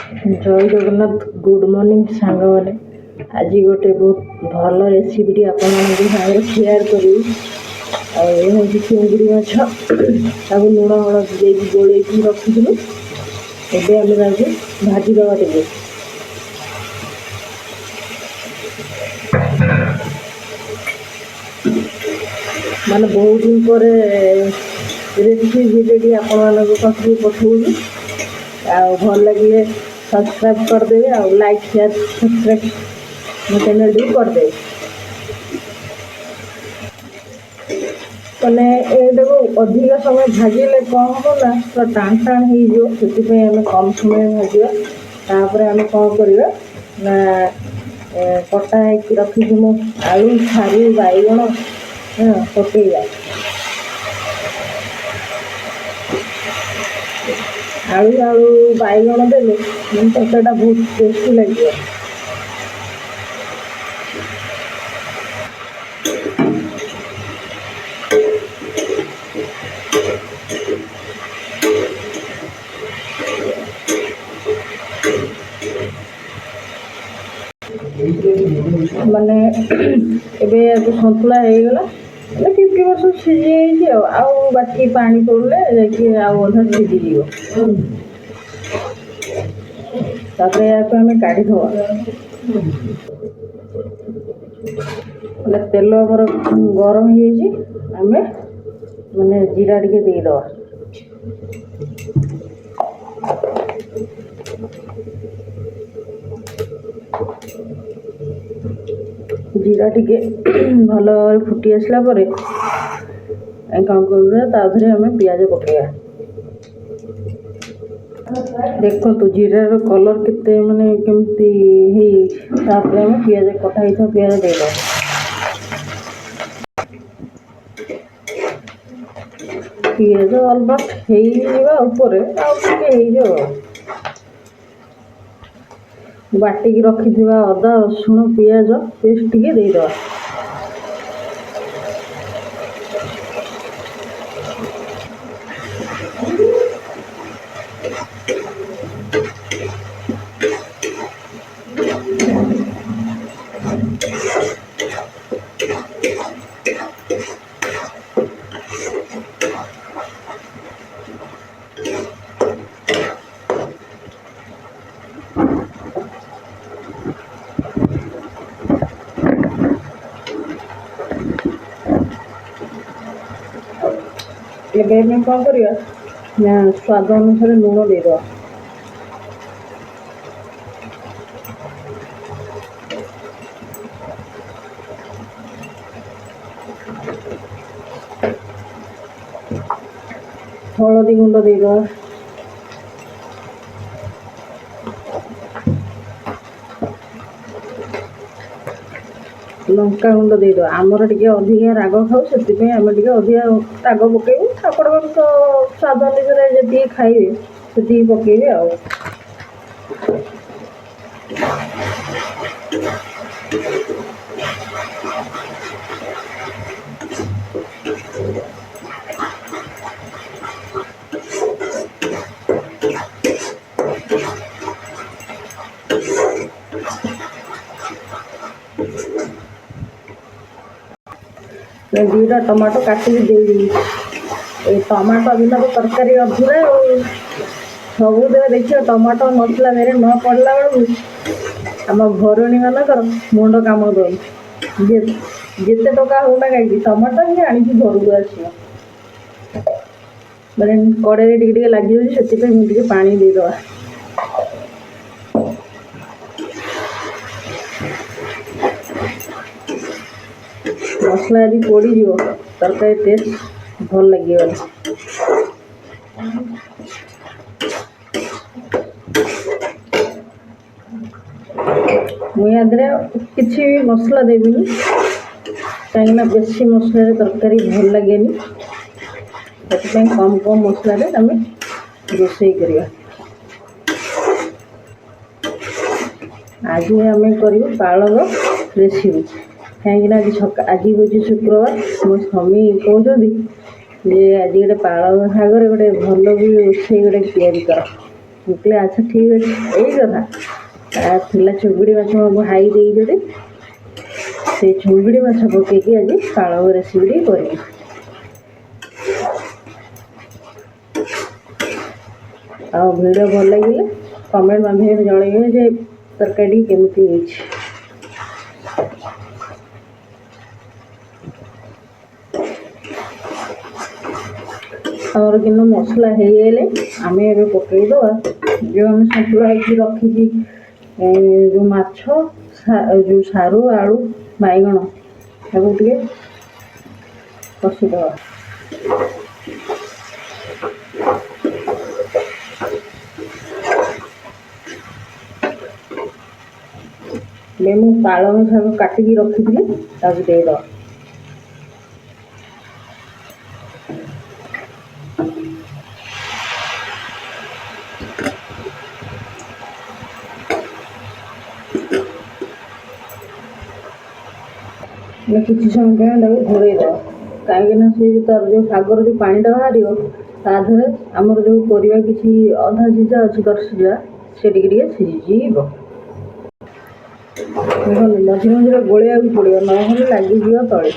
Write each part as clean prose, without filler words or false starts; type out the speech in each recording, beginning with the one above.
जय Jagannath good morning सांग मैंने आज गोटे बहुत भल रेसिपी आपण सागर सेयार करी चिंगुड़ी माछ लुण हलदी गोल रखी एवं आम भाजीदवा टे माने बहुत दिन पर रेसिपी भिडियो आपण पाखु पठाऊँ भल लगे सब्सक्राइब करदे और लाइक शेयर सब्सक्राइब मो चैनल भी करदे मैंने देखो अधिक समय भाजिले कौन हम ना पूरा टाण टाण हो कम समय भाजा तापर आम कौन करवा ना कटा रखी आलू सारू बैगण पकईवा आलू आलू बैगण देले तरकारीटा बहुत टेस्टी लगे माने एबे सतुला हो गला 50% सीझी बाकी पानी पड़े अधा सीझी तापर या काढ़ी दवा तेल आमर गरम हो माने जीरा टे देदवा जीरा टे भल फुटी आसला कौन कर आम पियाज पकड़ा देखो तो जीरार कलर केते माने केमती आम पियाज कटा ही पियाज दे पियाज अलमोस्ट बाटिकी रखि अदा रसुण पियाज पेस्ट टी देदवा एवं कौन करवा स्वाद अनुसार लुण देदवा हलदी गुंड देदवा लंका गुंड देदवा आमर टे अधिका राग खाऊ से आम टे अधिका राग पकेबू आपण स्वाद अनुसार जी खाइबे से पकेबे दुईटा टमाटो काटिक दे टमाटो बिना तो तरकारी अधूरा सब देखिए टमाटो मसला मेरे न पड़ला बेलू आम घरणी मानकर मुंड कम दौन जिते टका होना कहीं टमाटो ही आनी घर को आस मैंने कड़े टे लगे से पानी देदवा मसला यदि पड़ज तरकारी टेस्ट भल लगे मुझे किसी भी मसला देविनी कहीं बेसी मसला तरकारी भल लगे कम कम मसला आम रोसई करवा आज आम कर पालक रेसिपी कहीं आज हूँ शुक्रवार मो स्वामी कहते जे आज गोटे पालक शागर गोटे भल भी रोसई गोटे तैयारी कर मुझे अच्छा ठीक अच्छे यही कथा थिला चुंगुड़ी माछ मो भाई देते से चुंगुड़ी माछ पकईकि आज पालंग रेसिपी करी वीडियो भल लगे कमेंट माध्यम जनइबे जे तरकारी केमती और कि मसला हो गले आम ए पकईदवा जो आम सतुआ रखी जो माछ जो सारू आलू बैगण टे कषिदवा मु पालंग शाग काटिकी रखी देदवा किसी समय घोड़े दवा कहीं से तार जो शागर जो पानी बाहर ताधे आमर जो परिवा किसी अधा सीझा अच्छी दर्शिजा से सीझी मझे मझे गोलिया पड़ो ना लगे तले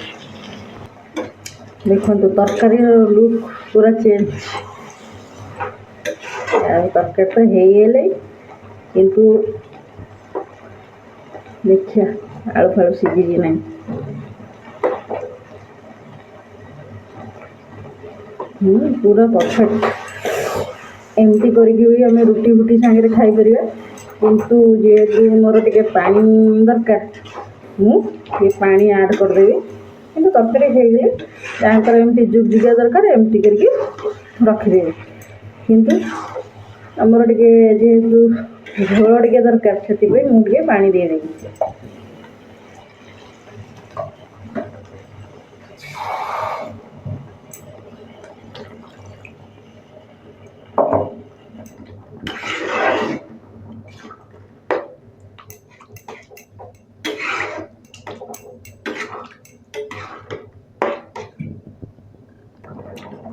देखो तरकारी लुक पूरा चेंज तरकारी तो होगले किंतु देखिया आलू फालू सीझी ना पूरा परफेक्ट एमती करके भी आम रुटी फुटी सांगे खाई पार किंतु जेहेतु मोर टे पानी दरकार मुझे पानी ऐड करदेवी कि तरकारी खाइले जहाँकर एमती जुगजुगिया दरकार एमती करके रखिदेवी किंतु आमर टे जेहेतु झोल टे दरकार से मुझे पानी देदेवी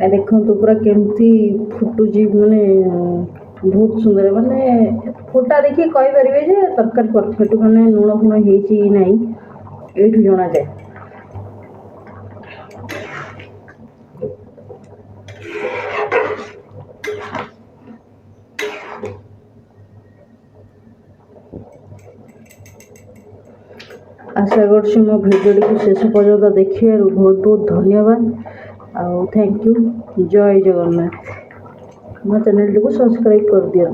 देखो तो पूरा केमती फुटुची माने बहुत सुंदर माने फुटा देखिए कही पारे जे तरकारी परफेक्ट माने लुण फुण होती ना ये जना जाए आशा कर मो भिडियो शेष पर्यटन देखिए बहुत बहुत धन्यवाद थैंक यू जय जगन्नाथ मो चैनल को सब्सक्राइब कर दिया।